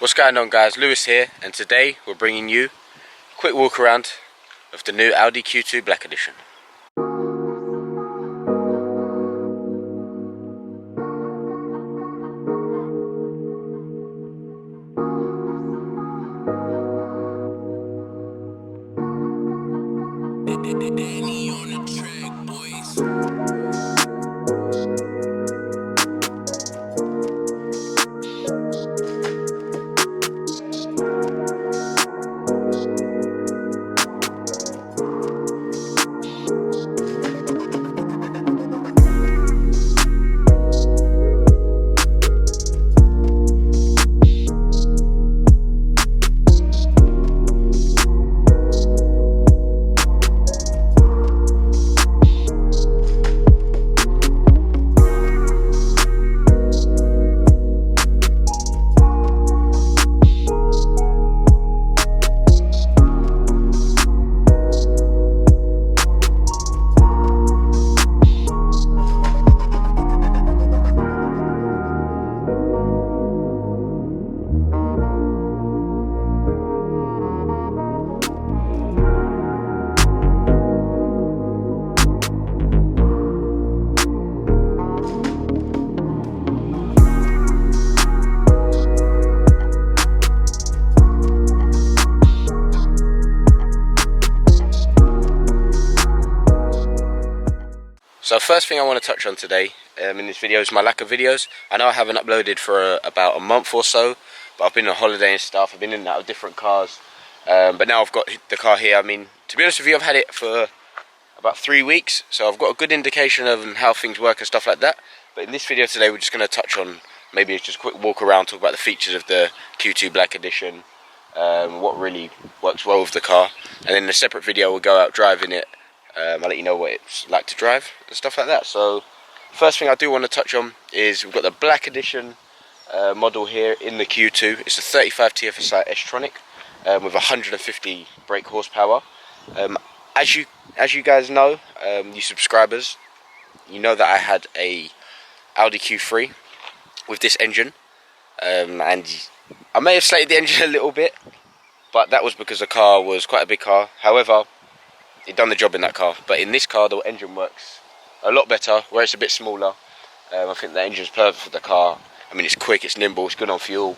What's going on, guys? Lewis here, and today we're bringing you a quick walk around of the new Audi Q2 Black Edition. So first thing I want to touch on today in this video is my lack of videos. I know I haven't uploaded for about a month or so, but I've been on holiday and stuff. I've been in and out of different cars, but now I've got the car here. I mean, to be honest with you, I've had it for about 3 weeks, so I've got a good indication of how things work and stuff like that. But in this video today, we're just going to touch on maybe just a quick walk around, talk about the features of the Q2 Black Edition, what really works well with the car, and then in a separate video we'll go out driving it. I'll let you know what it's like to drive and stuff like that. So first thing I do want to touch on is we've got the Black Edition model here in the Q2. It's a 35 TFSI S-Tronic with 150 brake horsepower. As you guys know, you subscribers, you know that I had a Audi Q3 with this engine, and I may have slated the engine a little bit, but that was because the car was quite a big car. However, it done the job in that car, but in this car the engine works a lot better where it's a bit smaller. I think the engine's perfect for the car. I mean, it's quick, it's nimble, it's good on fuel,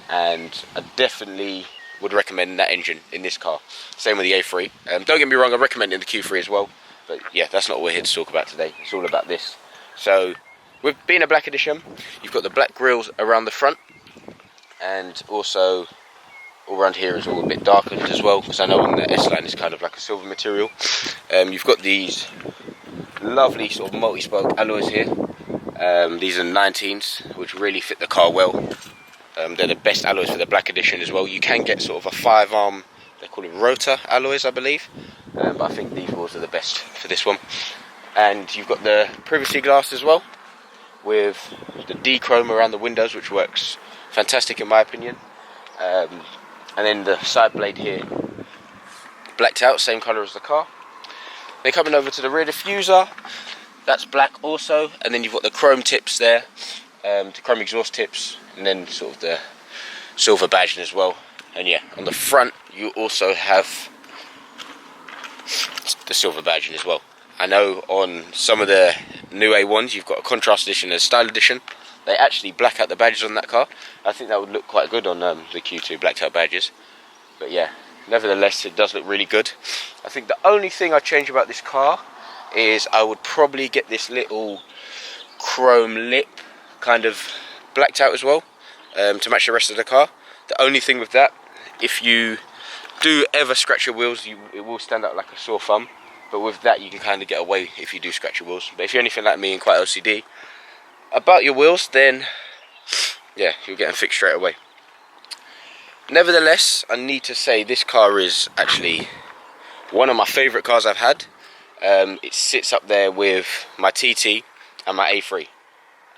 and I definitely would recommend that engine in this car. Same with the A3. Don't get me wrong, I recommend it in the Q3 as well, but yeah, that's not what we're here to talk about today. It's all about this. So with being a Black Edition, you've got the black grills around the front, and also all around here is all a bit darkened as well, because I know on the S-Line it's kind of like a silver material. You've got these lovely sort of multi-spoke alloys here. These are 19s, which really fit the car well. They're the best alloys for the Black Edition as well. You can get sort of a 5-arm, they call it rotor alloys, I believe, but I think these ones are the best for this one. And you've got the privacy glass as well, with the D-chrome around the windows, which works fantastic in my opinion. And then the side blade here, blacked out, same colour as the car. Then coming over to the rear diffuser, that's black also, and then you've got the chrome tips there, the chrome exhaust tips, and then sort of the silver badging as well. And yeah, on the front you also have the silver badging as well. I know on some of the new A1s you've got a contrast edition and a style edition. They actually black out the badges on that car. I think that would look quite good on the Q2 blacked out badges. But yeah, nevertheless, it does look really good. I think the only thing I'd change about this car is I would probably get this little chrome lip kind of blacked out as well, to match the rest of the car. The only thing with that, if you do ever scratch your wheels, it will stand out like a sore thumb. But with that, you can kind of get away if you do scratch your wheels. But if you're anything like me and quite OCD about your wheels, then yeah, you'll get them fixed straight away. Nevertheless, I need to say this car is actually one of my favourite cars I've had. It sits up there with my TT and my A3,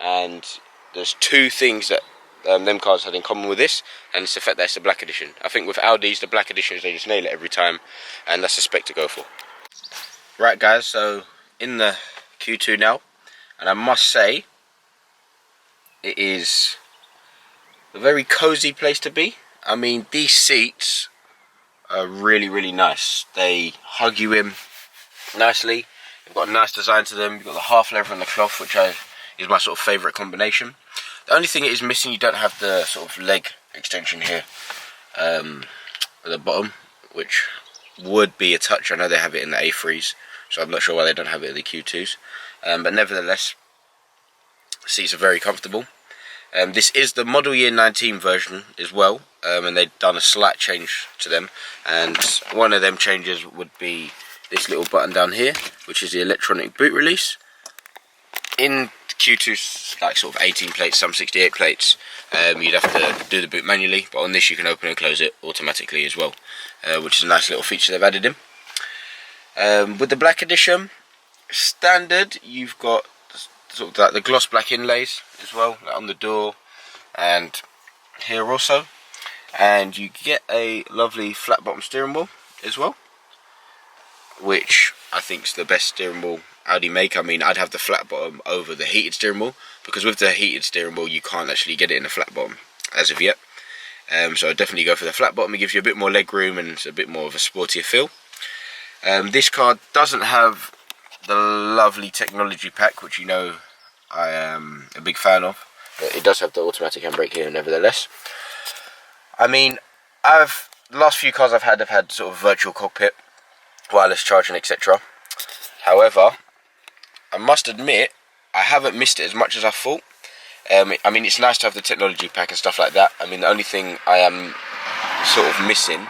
and there's two things that them cars had in common with this, and it's the fact that it's the Black Edition. I think with Audis, the Black Editions, they just nail it every time, and that's the spec to go for. Right guys, so in the Q2 now, and I must say it is a very cozy place to be. I mean, these seats are really nice. They hug you in nicely. They've got a nice design to them. You've got the half leather and the cloth, which is my sort of favourite combination. The only thing it is missing, you don't have the sort of leg extension here at the bottom, which would be a touch. I know they have it in the A3s, so I'm not sure why they don't have it in the Q2s. But nevertheless, seats are very comfortable. This is the model year 19 version as well, and they've done a slight change to them, and one of them changes would be this little button down here, which is the electronic boot release. In Q2's like sort of 18 plates, some 68 plates, you'd have to do the boot manually, but on this you can open and close it automatically as well, which is a nice little feature they've added in. With the black edition, standard, you've got sort of like the gloss black inlays as well, like on the door and here also, and you get a lovely flat bottom steering wheel as well, which I think is the best steering wheel Audi make. I mean, I'd have the flat bottom over the heated steering wheel, because with the heated steering wheel you can't actually get it in a flat bottom as of yet. So I'd definitely go for the flat bottom. It gives you a bit more leg room and it's a bit more of a sportier feel. This car doesn't have the lovely technology pack, which you know I am a big fan of, but it does have the automatic handbrake here nevertheless. I mean, the last few cars I've had sort of virtual cockpit, wireless charging, etc. However, I must admit I haven't missed it as much as I thought. I mean, it's nice to have the technology pack and stuff like that. I mean, the only thing I am sort of missing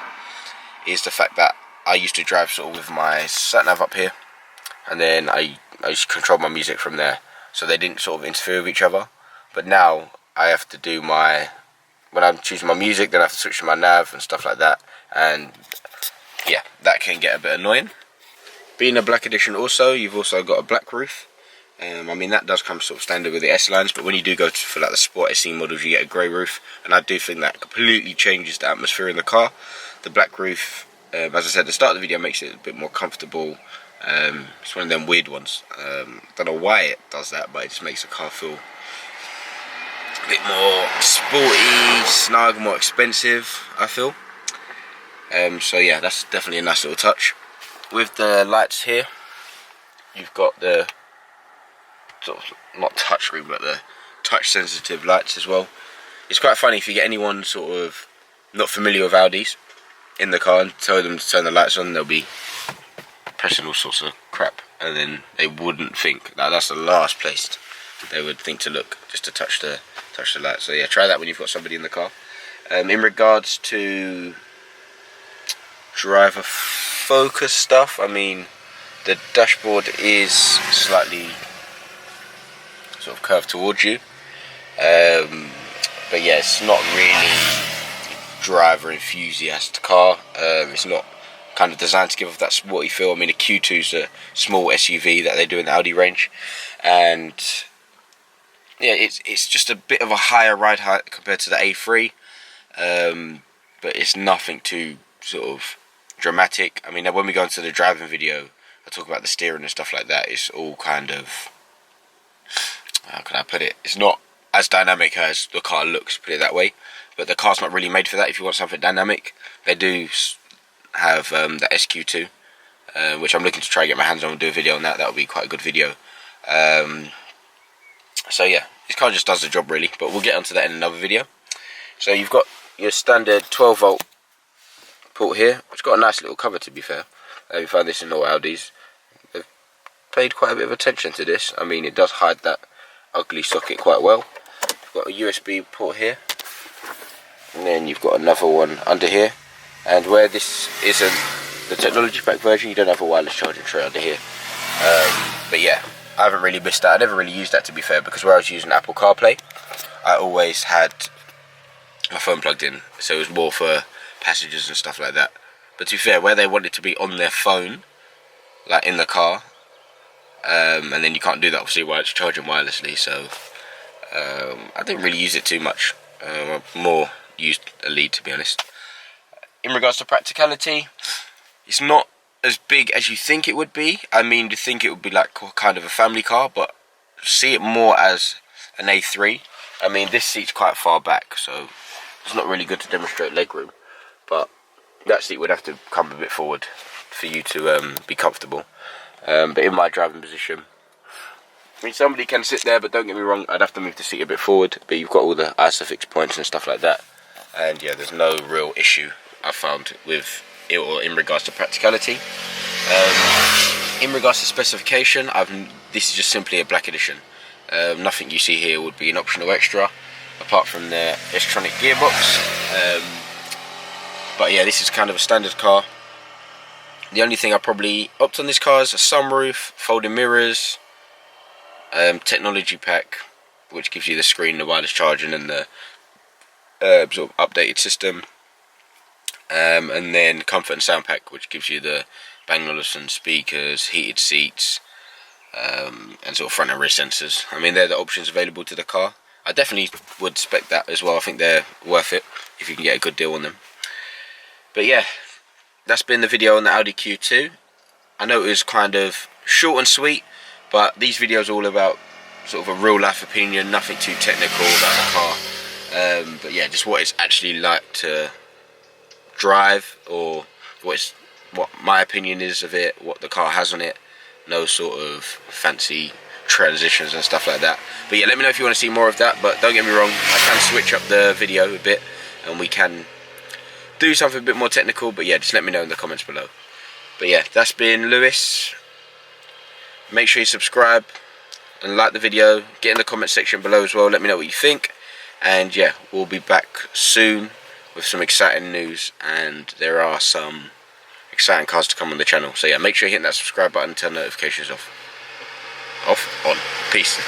is the fact that I used to drive sort of with my sat nav up here, and then I used to control my music from there, so they didn't sort of interfere with each other. But now I have to do when I'm choosing my music, then I have to switch to my nav and stuff like that, and yeah, that can get a bit annoying. Being a black edition also, you've also got a black roof. I mean, that does come sort of standard with the S lines, but when you do go for like the Sport SE models, you get a grey roof, and I do think that completely changes the atmosphere in the car. The black roof, as I said at the start of the video, makes it a bit more comfortable. It's one of them weird ones. Don't know why it does that, but it just makes the car feel a bit more sporty, snug, more expensive, I feel. So yeah, that's definitely a nice little touch. With the lights here, you've got the sort of, not touch screen, but the touch sensitive lights as well. It's quite funny if you get anyone sort of not familiar with Audis in the car and tell them to turn the lights on, they'll be pressing all sorts of crap, and then they wouldn't think that that's the last place they would think to look, just to touch the light. So yeah, try that when you've got somebody in the car. In regards to driver focus stuff, I mean, the dashboard is slightly sort of curved towards you, but yeah, it's not really driver enthusiast car. It's not kind of designed to give off that sporty feel. I mean, a Q2 is a small SUV that they do in the Audi range, and yeah, it's just a bit of a higher ride height compared to the A3, but it's nothing too sort of dramatic. I mean, when we go into the driving video, I talk about the steering and stuff like that. It's all kind of, how can I put it? It's not as dynamic as the car looks, put it that way. But the car's not really made for that. If you want something dynamic, they do have the SQ2, which I'm looking to try and get my hands on and do a video on that. That would be quite a good video. So yeah, this car just does the job really, but we'll get onto that in another video. So you've got your standard 12 volt port here, which got a nice little cover, to be fair. You find this in all Audis. They've paid quite a bit of attention to this. I mean, it does hide that ugly socket quite well. You've got a USB port here, and then you've got another one under here. And where this isn't the technology pack version, you don't have a wireless charging tray under here. But yeah, I haven't really missed that. I never really used that, to be fair, because where I was using Apple CarPlay, I always had my phone plugged in, so it was more for passengers and stuff like that. But to be fair, where they want it to be on their phone, like in the car, and then you can't do that obviously while it's charging wirelessly, so I didn't really use it too much. I more used a lead, to be honest. In regards to practicality, it's not as big as you think it would be. I mean, you think it would be like kind of a family car, but see it more as an A3. I mean, this seat's quite far back, so it's not really good to demonstrate legroom, but that seat would have to come a bit forward for you to be comfortable. But in my driving position, I mean, somebody can sit there, but don't get me wrong, I'd have to move the seat a bit forward, but you've got all the ISOFIX points and stuff like that, and yeah, there's no real issue I've found with it or in regards to practicality. In regards to specification, this is just simply a black edition. Nothing you see here would be an optional extra, apart from the S-tronic gearbox. But yeah, this is kind of a standard car. The only thing I probably opt on this car is a sunroof, folding mirrors, technology pack, which gives you the screen, the wireless charging, and the sort of updated system, and then comfort and sound pack, which gives you the Bang & Olufsen speakers, heated seats, and sort of front and rear sensors. I mean, they're the options available to the car. I definitely would spec that as well. I think they're worth it if you can get a good deal on them. But yeah, that's been the video on the Audi Q2. I know it was kind of short and sweet, but these videos are all about sort of a real life opinion, nothing too technical about the car. But yeah, just what it's actually like to drive, or what my opinion is of it, what the car has on it. No sort of fancy transitions and stuff like that. But yeah, let me know if you want to see more of that. But don't get me wrong, I can switch up the video a bit, and we can do something a bit more technical. But yeah, just let me know in the comments below. But yeah, that's been Lewis. Make sure you subscribe and like the video. Get in the comment section below as well. Let me know what you think. And yeah, we'll be back soon with some exciting news. And there are some exciting cars to come on the channel. So yeah, make sure you hit that subscribe button and turn notifications off. On. Peace.